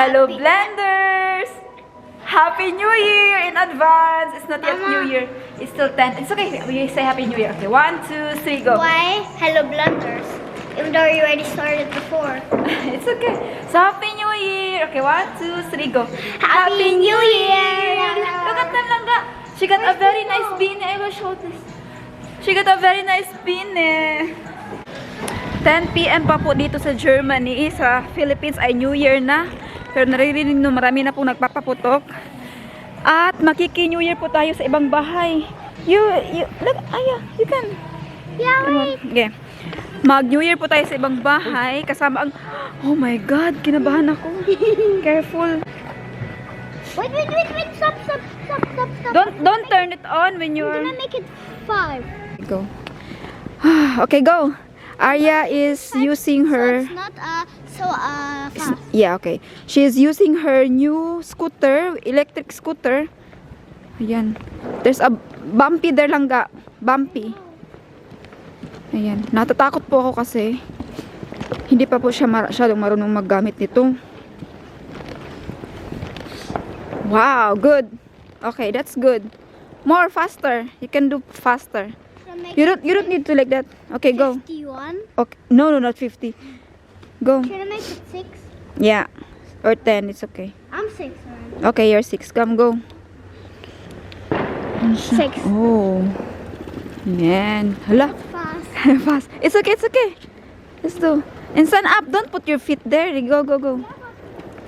Hello, Blenders! Happy New Year in advance! It's not yet New Year. It's still 10. It's okay. We say Happy New Year. Okay, 1, 2, 3, go. Why hello blunders? Even though you already started before. It's okay. So, Happy New Year! Okay, 1, 2, 3, go. Happy New Year! Look at them, Langga. She got a very nice beanie. I will show this. She got a very nice beanie. 10 PM pa po dito sa Germany. Sa Philippines ay New Year na. Pero naririnig nyo, marami na pong nagpapaputok. At makiki-New Year po tayo sa ibang bahay. Look, Aya, you can. Yeah, wait. Okay. Mag-New Year po tayo sa ibang bahay. Kasama ang, oh my God, kinabahan ako. Careful. Wait. Stop. Don't turn it on when I'm you're... gonna make it 5. Go. Okay, go. Arya is using her... So it's not fast. Yeah, okay. She is using her new scooter, electric scooter. Ayan. There's a bumpy there, Langga. Bumpy. Ayan. Natatakot po ako kasi hindi pa po siya masyadong marunong maggamit nito. Wow, good. Okay, that's good. More faster. You can do faster. You don't need to like that. Okay, go. 51. Okay. No, not 50. Go. Should I make it 6? Yeah. Or 10, it's okay. I'm 6 already. Okay, you're 6. Come, go. 6. Oh. Man. Hala. Fast. Fast. It's okay. Let's do. And stand up. Don't put your feet there. Go.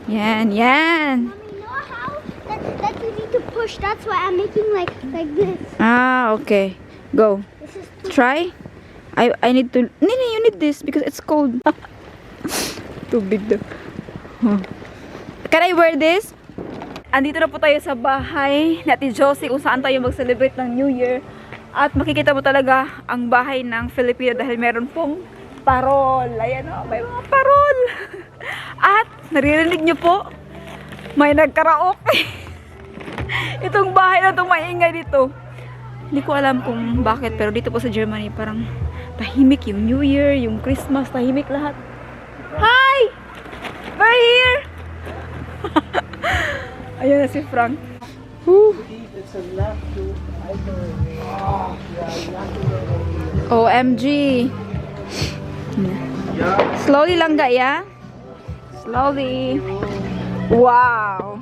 Yan. Mommy, you know how that you need to push? That's why I'm making like this. Ah, okay. Go. This is Try. I need to... No, you need this because it's cold. Too big though. Huh. Can I wear this? Andito na po tayo sa bahay ni Ate Josie kung saan tayo mag-celebrate ng New Year. At makikita mo talaga ang bahay ng Filipino dahil meron pong parol. Ayan o, may mga parol. At naririnig nyo po, may nagkaraoke. Itong bahay na itong maingay dito. Hindi ko alam kung bakit, pero dito po sa Germany parang tahimik yung New Year, yung Christmas, tahimik lahat. Hi! We're here! Ayun na si Frank. Woo. OMG! Slowly lang gaya. Slowly. Wow!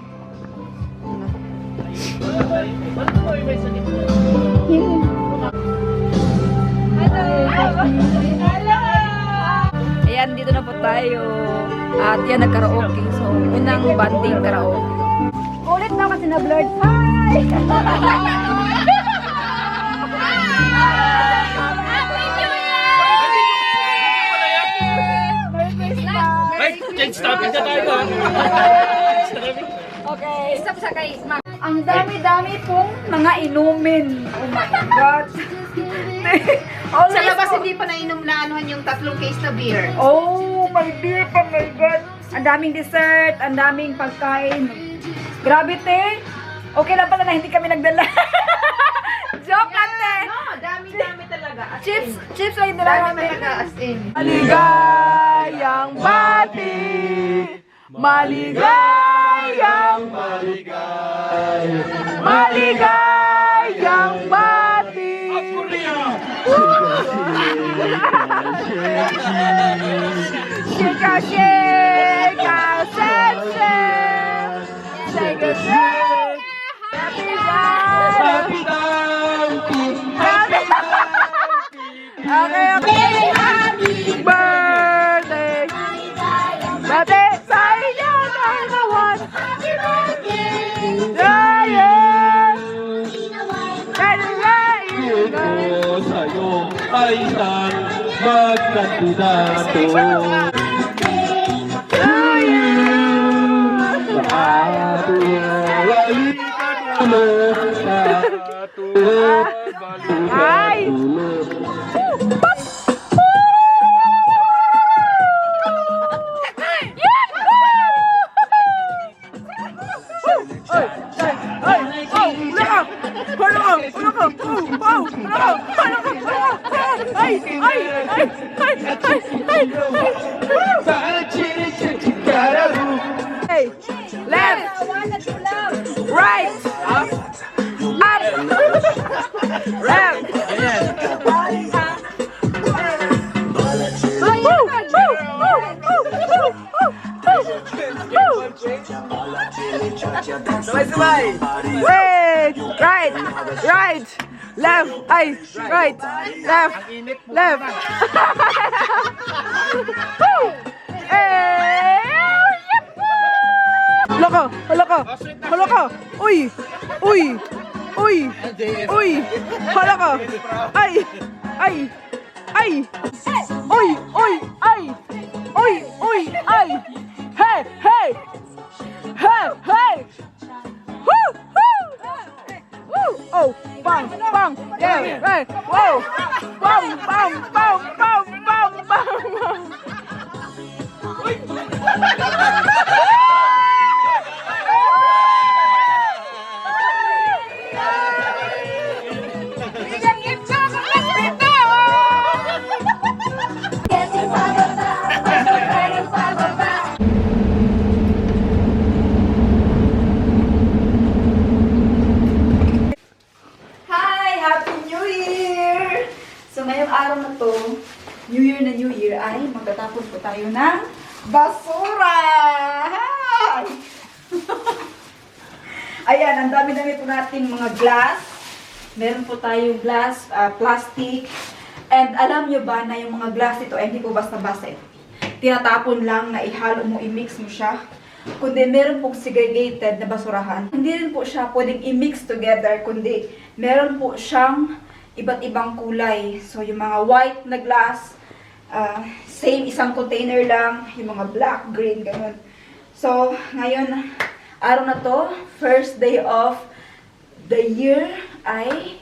Ayan, dito na po tayo. At yan, nag-karaoke. So, unang banding karaoke. Ulit na kasi na-blurred. Hi! Change topic na tayo. Okay. Stop sa kay Mac. Ang dami-dami pong mga inumin. Oh my God. Sa labas hindi pa nainom na anuhan yung 3 case na beer. Oh my dear, oh my God. Ang daming dessert, ang daming pagkain. Grabe, te. Okay lang pala na hindi kami nagdala. Joke lang, te. No, dami talaga. Chips lang yung dala Dami namin. talaga as in. Maligayang bati. Maligayang bati. Shake, shake, Okay. Happy birthday. Bate sa inyo dalawan. Happy birthday. Sa'yo ay isang magkandidato. Ay! Hey! Wait! Right! Right! Left! Ay! Right! Left! Left! Eh! Hala ka! Hala ka! Hala ka! Uy! Uy! Uy! Uy! Hala ka! Ay! Ay! Ay! Uy! Uy! Ay! Uy! Uy! Ay! Hey! Hey! Hey! Hey! Woo! Woo! Woo! Oh! Bang! Bang! Yeah! Right! Whoa! Bang! Bang! Bang! Bang! Bang! Bang! Bang! Hi! Happy New Year! So ngayong araw na to, New Year na New Year, ay magtatapon po tayo ng basura! Hi! Ayan, ang dami-dami po nating mga glass. Meron po tayong glass, plastic. And alam nyo ba na yung mga glass ito ay hindi po basta-basta tinatapon lang na ihalo mo, i-mix mo siya. Kundi meron pong segregated na basurahan. Hindi rin po siya pwedeng i-mix together, kundi meron po siyang iba't ibang kulay. So yung mga white na glass, same isang container lang, yung mga black, green, ganun. So ngayon, araw na to, first day of the year, ay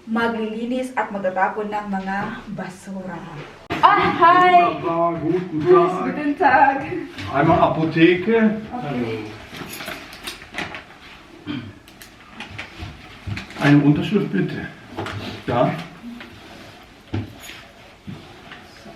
maglilinis at magtatapon ng mga basura. Ah, hi! Wunderbar, guten Tag. Guten Tag. Einmal Apotheke. Okay. Eine Unterschrift bitte. Da.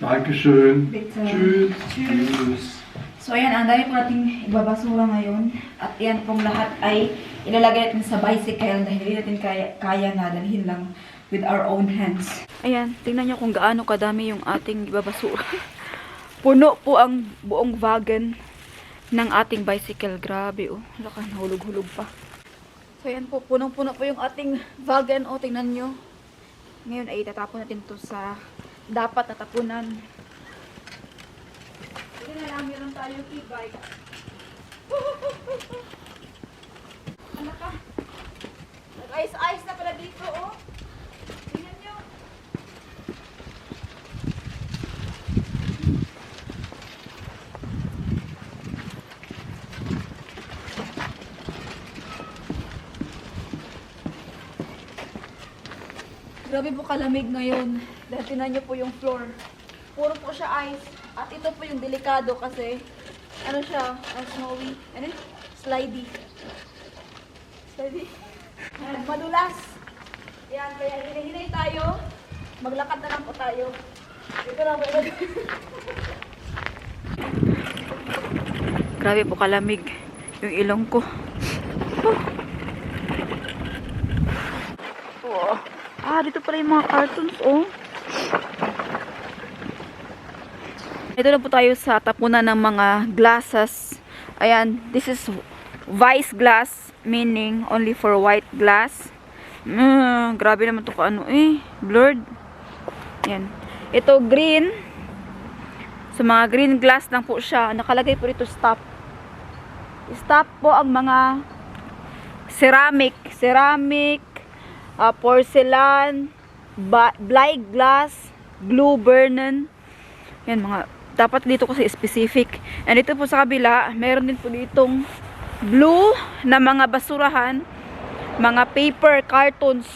Dankeschön. Bitte. Tschüss. Tschüss. So ayan, ang dami po nating ibabasura ngayon. At yan pong lahat ay ilalagay natin sa bicycle dahil hindi natin kaya na dalhin lang with our own hands. Ayan, tingnan nyo kung gaano kadami yung ating ibabasura. Puno po ang buong wagon ng ating bicycle. Grabe oh, laka, nahulog-hulog pa. So ayan po, punong-puno po yung ating wagon. O, tingnan nyo. Ngayon ay tatapon natin to sa dapat natapunan. Hindi na lang, meron tayo e-bike. Ano ka? Nag-ice-ice na pala dito, oh. Tingnan nyo. Grabe po kalamig ngayon. Dahil tingnan nyo po yung floor. Puro po siya ice. At ito po yung delikado kasi ano siya, snowy, ano? Slidey. Slidey. Ayan, madulas. Yan, kaya hinahinay tayo. Maglakad na lang po tayo. Ito lang po. Grabe po kalamig yung ilong ko. Oh. Ah, dito pala yung mga cartons, oh. Ito na po tayo sa tapunan ng mga glasses. Ayan, this is vice glass, meaning only for white glass. Grabe naman ito ano blurred. Ayan. Ito green. Sa mga green glass lang po siya. Nakalagay po dito stop. Stop po ang mga ceramic, porcelain, blind glass, blue vernon. Yan mga dapat dito kasi specific. And dito po sa kabila, meron din po ditong blue na mga basurahan, mga paper, cartons.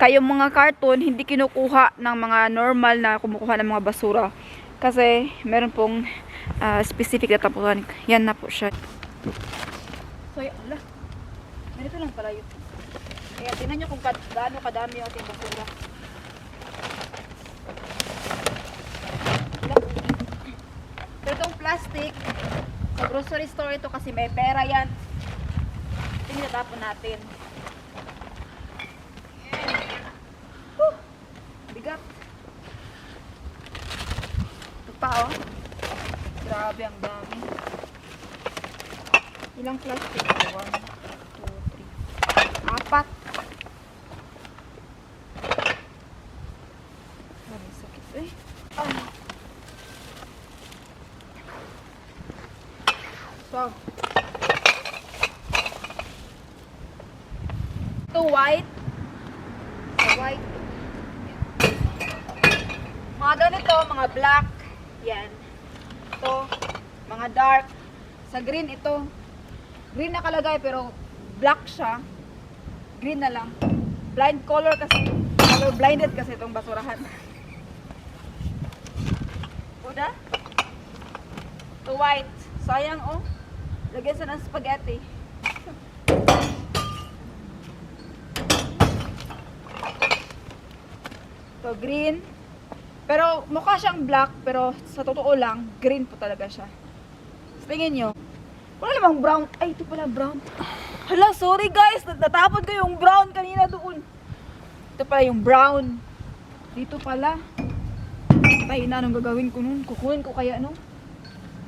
Kayong mga karton, hindi kinukuha ng mga normal na kumukuha ng mga basura. Kasi meron pong specific na tapunan. Yan na po siya. So, ala. Ganito lang pala yun. Kaya tingnan nyo kung gaano kadami yung ating basura. So, itong plastic, sa grocery store ito kasi may pera yan. Ito yung natapon natin. Grabe, ang dami. Ilang plastic? 1, 2, 3. 4. Grabe, sakit eh. So, ito white. White. Mga ganito, mga black. Yan. Ito, mga dark. Sa green ito. Green nakalagay pero black siya. Green na lang. Blind color kasi. Color blinded kasi itong basurahan. Uda? Ito white. Sayang oh. Lagyan sa ng spaghetti. Ito green. Pero mukha siyang black, pero sa totoo lang, green po talaga siya. Tingin nyo. Wala namang brown. Ay, ito pala brown. Hala, sorry guys. Natapon ko yung brown kanina doon. Ito pala yung brown. Dito pala. Tayo na, anong gagawin ko nun? Kukunin ko kaya, no?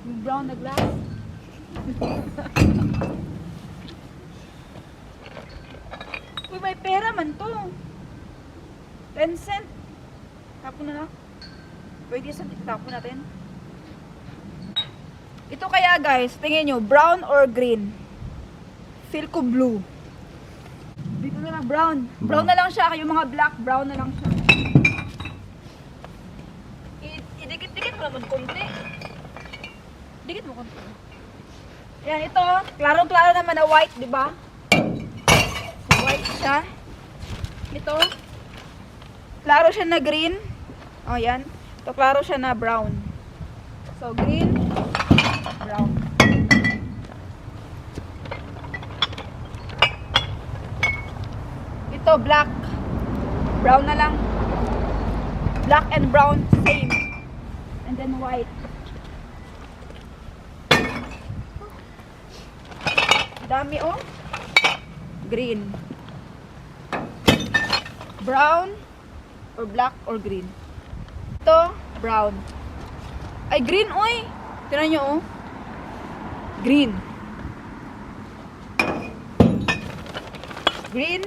Yung brown na glass. Uy, may pera man to. 10 cent. Tapon na lang. Pwede sa tapon natin. Ito kaya guys, tingin nyo, brown or green? Feel ko blue. Dito na lang, brown. Brown na lang siya, yung mga black, brown na lang siya. Idikit-dikit mo naman konti. Dikit mo konti. Yan, ito, klarong-klaro naman na white, di ba? So, white siya. Ito, klaro siya na green. O, yan. Ito, klaro siya na brown. So, green, brown. Ito, black. Brown na lang. Black and brown, same. And then white. Dami, oh. Green. Brown or black or green. Ito, brown. Ay, green, oy. Tignan nyo, oh. Green. Green.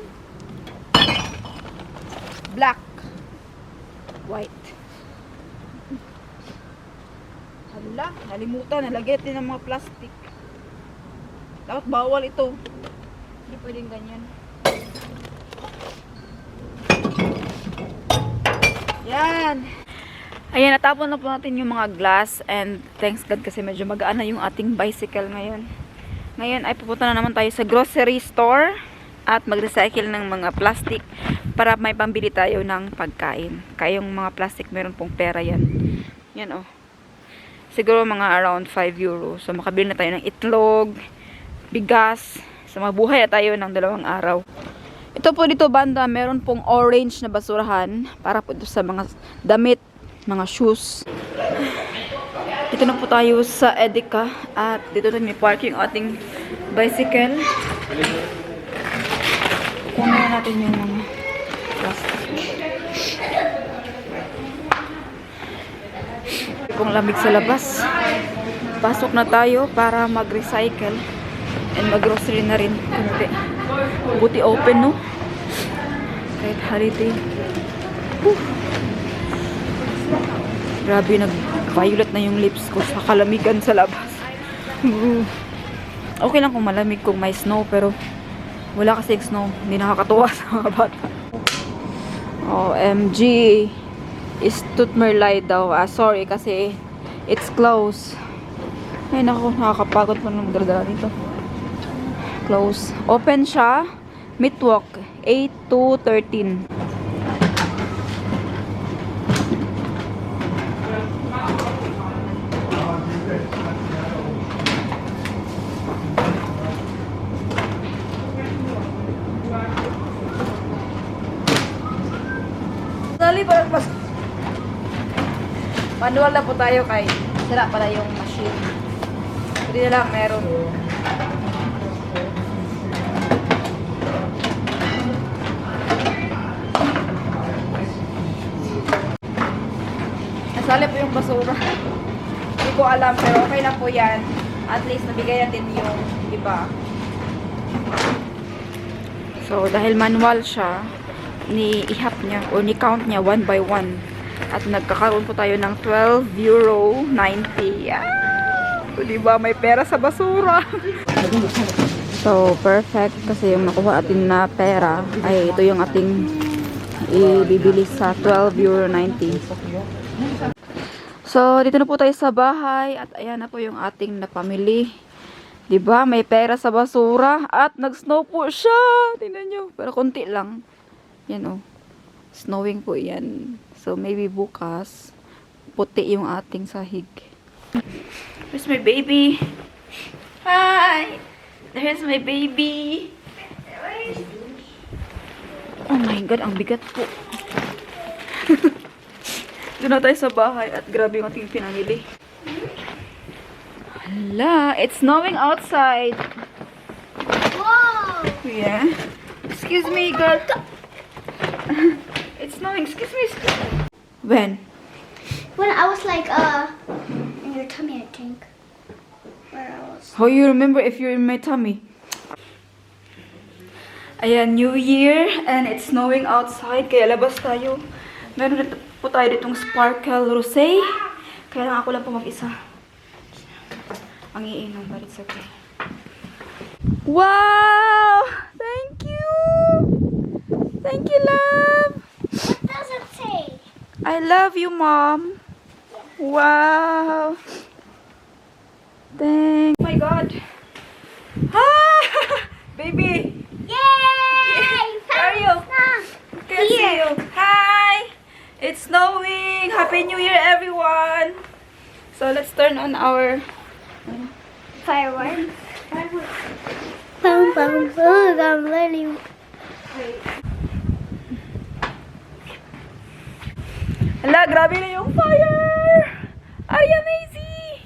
Black. White. Hala, nalimutan. Nalagyan din ng mga plastic. Dapat bawal ito. Hindi pwedeng ganyan. Yan. Ayan, natapon na po natin yung mga glass and thanks God kasi medyo magaan na yung ating bicycle ngayon. Ngayon ay pupunta na naman tayo sa grocery store at mag-recycle ng mga plastic para may pambili tayo ng pagkain. Kaya yung mga plastic meron pong pera yan. Yan oh. Siguro mga around 5 euro. So makabili na tayo ng itlog, bigas. So mabuhay na tayo ng 2 araw. Ito po dito banda, meron pong orange na basurahan para po ito sa mga damit, mga shoes. Dito na po tayo sa Edeka at dito na may parking ating bicycle. Kunin na natin yung mga plastic. Pong lamig sa labas. Pasok na tayo para mag-recycle and mag-grocery na rin. Buti open, no? Kahit holiday. Grabe, nag-violet na yung lips ko sa kalamigan sa labas. Okay lang kung malamig kung may snow, pero wala kasi snow. Hindi nakakatuwa sa mga bata. OMG. Istutmerlay daw. Sorry kasi it's closed. Ay naku, nakakapagod pa nung magdala dito. Close. Open siya. Midwalk 8 to 13. Dali parang pas. Manual na po tayo kay sira pala yung machine. Hindi na lang meron. Nasali po yung basura. Hindi Hindi ko alam, pero okay na po yan. At least nabigay natin yung iba. So, dahil manual siya, ni-ihap niya o ni-count niya 1 by 1. At nagkakaroon po tayo ng €12.90. So, diba, may pera sa basura. So, perfect. Kasi yung nakuha atin na pera, ay ito yung ating ibibili sa €12.90. So, dito na po tayo sa bahay. At ayan na po yung ating napamili. Diba, may pera sa basura. At nag-snow po siya. Tingnan nyo. Pero konti lang. Yan o. Snowing po yan. So, maybe bukas, puti yung ating sahig. There's my baby. Hi! There's my baby. Oh my God, ang bigat po. Doon na tayo sa bahay at grabe yung ating pinamili. Hala, it's snowing outside. Whoa! Yeah. Excuse me, girl. It's snowing. Excuse me. When? When I was like, in your tummy, I think. Where I was. How you remember if you're in my tummy? Ayan, New Year and it's snowing outside kaya labas tayo. Meron dito po tayo ditong Sparkle Rosé. Kaya lang ako lang po mag-isa. Ang iinom, but it's okay. Wow! Thank you! Thank you, love! What does it say? I love you, Mom. Wow. Thank. Oh my God. Ah, baby. Yay! How are you? Snow. Can't see you. Hi. It's snowing. Happy New Year, everyone. So let's turn on our. Fireworks. Boom, boom, boom. I'm learning. Hala, grabe na yung fire. Arya, Maisie.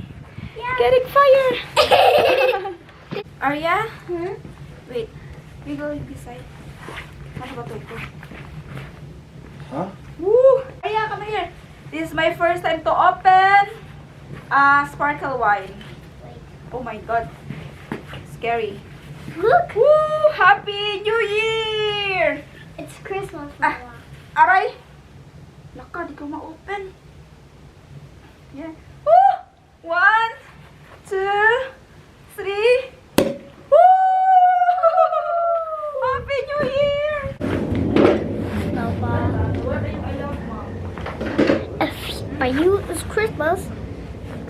Getting fire. Arya? Wait. We go beside. Ano ba ito? Huh? Woo! Arya, come here. This is my first time to open sparkle wine. Oh my God. Scary. Look! Woo! Happy New Year! It's Christmas. Aray! Laka, di ko ma-open. Yeah. Woo! 1, 2, 3. Woo! Happy New Year! What are you? I love Mom. By you, it's Christmas.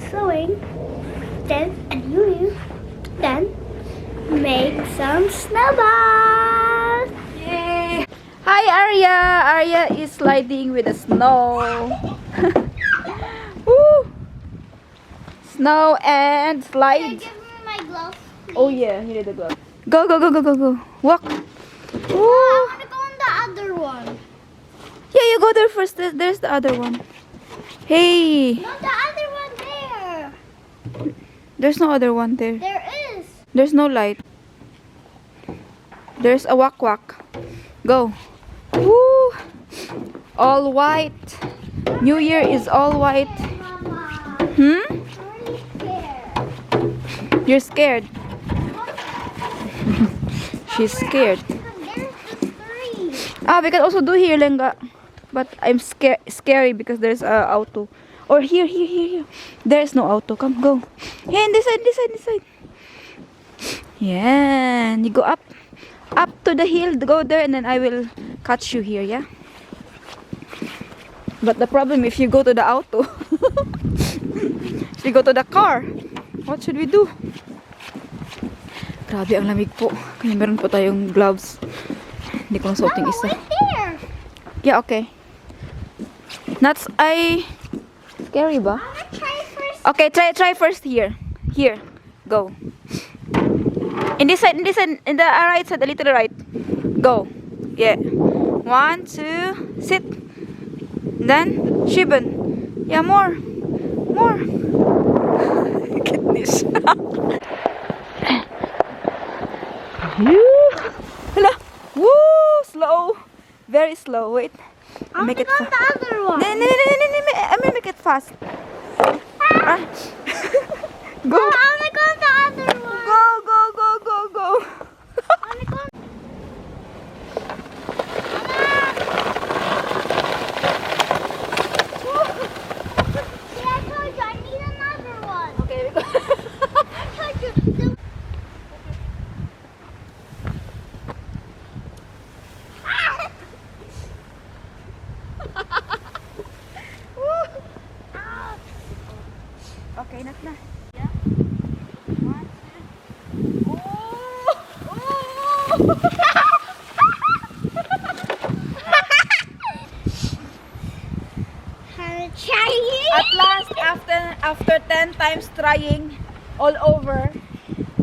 Sewing. Then, and you then make some snowballs. Yay! Hi, Arya! Arya is sliding with the snow. Woo! Snow and slide. Give me my gloves. Oh yeah, you need the glove. Go, go, go, go, go, go. Walk. I Woo! want to go on the other one. Yeah, you go there first. There's the other one. Hey! No, the other one there. There's no other one there. There is. There's no light. There's a wak-wak. Go. Woo! All white. New Year is all white. Mama, Hmm? I'm really scared. You're scared. She's scared. There's the 3. Ah, we can also do here, Lenga. But I'm scary because there's a auto. Or here. There's no auto. Come, go. Here, in this side. Yeah. You go up to the hill. Go there, and then I will catch you here. Yeah. But the problem, if you go to the auto, if you go to the car, what should we do? Grabe, ang lamig po. Kaya meron po tayong gloves. Hindi ko nasuot yung isa. Right there. Yeah, okay. Nuts ay scary ba? I'm gonna try first. Okay, try first here. Here. Go. In this side, in the right side, a little right. Go. Yeah. 1, 2, sit. Then Shiban. Yeah, more. Goodness. Hala. Woo! Slow. Very slow. Wait. Make it On fast. the other one. No. I mean, make it fast. Ah. Go. I wanna go on the other one. Go, go, go, go, go. I wanna go. See, I told you I need another one. Okay, we go. I told you. Okay, not na. I'm trying. At last, after 10 times trying all over,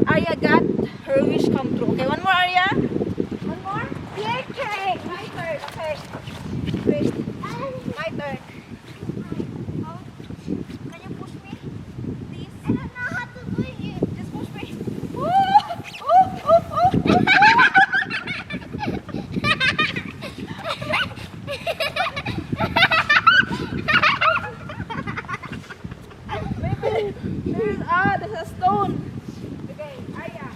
Arya got her wish come true. Okay, one more, Arya. One more. Your turn. My turn. Okay. Wait, my turn. Can you push me, please? I don't know how to do it. Just push me. Ooh, ooh, ooh, ooh. There's a stone. Okay, Arya.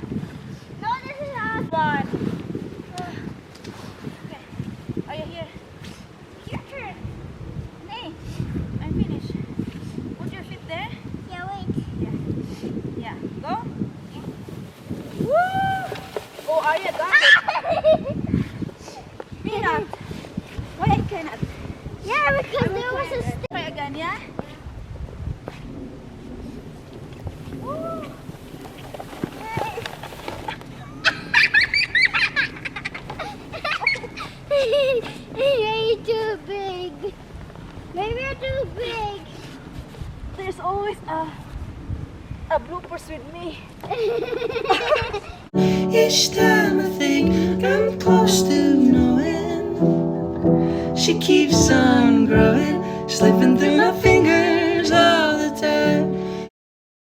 No, this is us. One. Okay. Arya, here. Your turn. Hey, I'm finished. Put your feet there. Yeah, wait. Yeah. Go. Woo! Oh, Arya got it. Me not. Why I cannot? Yeah, because there was a stick. Try again, yeah? You're too big. Maybe you're too big. There's always a bloopers with me. Each time I think I'm close to knowing, she keeps on growing, slipping through my